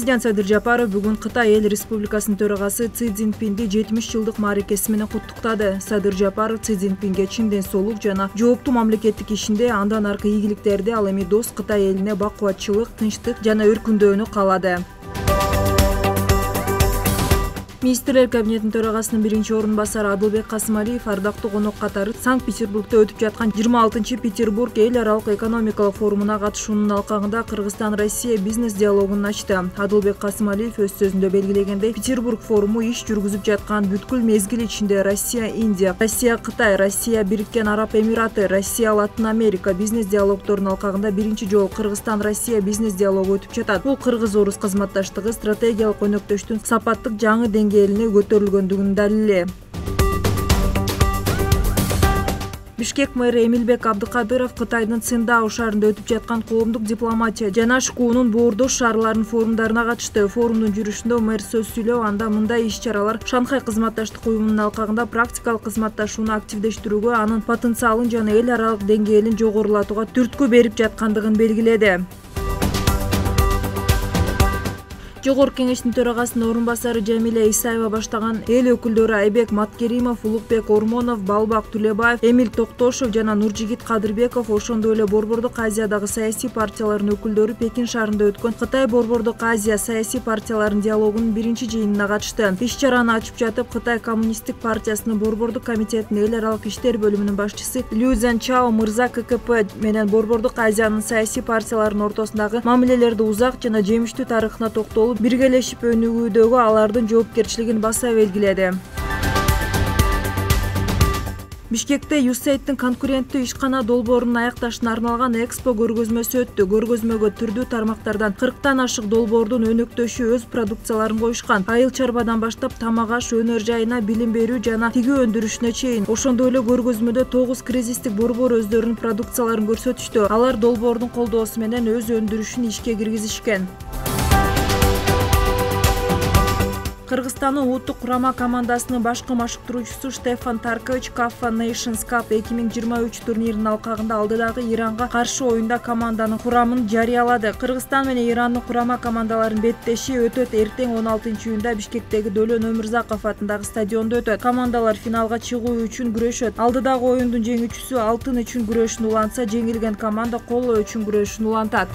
Президент Садыр Жапаров бүгүн Кытай Эл Республикасынын төрагасы Ци Цзиньпинди 70 жылдык мааракеси менен куттуктады. Садыр Жапаров Ци Цзиньпинге чын ден соолук жана жооптуу мамлекеттик ишинде андан аркы ийгиликтерди, ал эми дос Кытай элине бакубатчылык, тынчтык жана өркүндөөнү каалады. Министрлер кабинетинин төрагасынын биринчи орун басары Адылбек Касымалиев ардактуу конок катары Санкт-Петербургда өтүп жаткан 26-чы Петербург эл аралык экономикалык форумуна катышуунун алкагында Кыргызстан-Россия бизнес диалогун ачты. Адылбек Касымалиев өз сөзүндө белгилегендей, Петербург форуму иш жүргүзүп жаткан бүткүл мезгил ичинде Россия-Индия, Россия-Кытай, Россия-Бириккен Араб Эмираты, Россия-Латын Америка бизнес диалогторунун алкагында биринчи жолу Кыргызстан-Россия бизнес диалогу өтүп жатат. Бул кыргыз-орус кызматташтыгы стратегиялык өнөктөштүн сапаттык жаңы деңгээлине көтөрүлгөндүгүнүн далили. Бишкек мэрі Эмилбек Абдыкадыров Кытайдын Циндао шаарында өтүп жаткан коомдук дипломатия жана ШКУнун боордош шаарларынын форумдарына катышты. Форумдун жүрүшүндө мэр сөз сүйлөп, анда мындай иш-чаралар Шанхай кызматташтык уюмунун алкагында практикалык кызматташууну активдештирүүгө, анын потенциалын жана эл аралык деңгээлин жогорулатууга түрткү берип жаткандыгын белгиледи. Жогорку кеңештин төрагасынын орун басары Жамиля Исаева баштаган эл өкүлдөрү Айбек Маткеримов, Улукбек Ормонов, Балбак Тулебаев, Эмил Токтошов жана Нуржигит Кадырбеков, ошондой эле Борбордук Азиядагы саясий партиялардын өкүлдөрү Пекин шаарында өткөн Кытай Борбордук Азия саясий партияларынын диалогунун биринчи жыйынына катышты. Иш-чараны ачып жатып, Кытай коммунисттик партиясынын Борбордук комитетинин эл аралык иштер бөлүмүнүн башчысы Лю Цзянчао мырза ККП менен Борбордук Азиянын саясий партияларынын ортосундагы мамилелерди узак жана жемиштүү тарыхына токтолуп, биргелешип өнүгүүдөгү алардын жоопкерчилигин баса белгиледи. Бишкекте USAID'тин конкуренттүү ишкана долбоорунун аякташына арналган экспо көргөзмөсү өттү. Көргөзмөгө түрдүү тармактардан 40тан ашык долбоордун өнөктөшү өз продукцияларын коюшкан. Айыл чарбадан баштап тамак-аш, өнөр жайына, билим берүү жана тиги өндүрүшүнө чейин. Ошондой эле көргөзмөдө 9 кризистик борбор өздөрүнүн продукцияларын көрсөтүштү. Алар долбоордун колдоосу менен өз өндүрүшүн ишке киргизишкен. Кыргызстандын улуттук курама командасынын башкы машыктыруучусу Штефан Таркович Кафа Nations Cup 2023 турниринин алкагында алдыдагы Иранга каршы оюнда команданын курамын жарыялады. Кыргызстан менен Ирандын курама командаларынын беттеши өтөт. Эртең 16-июнда Бишкектеги Дөлөн Өмүрзаков атындагы стадиондо өтөт. Командалар финалга чыгуу үчүн күрөшөт. Алдыдагы оюндун жеңүүчүсү алтын үчүн күрөшүн улантса, жеңилген команда коло үчүн күрөшүн улантат.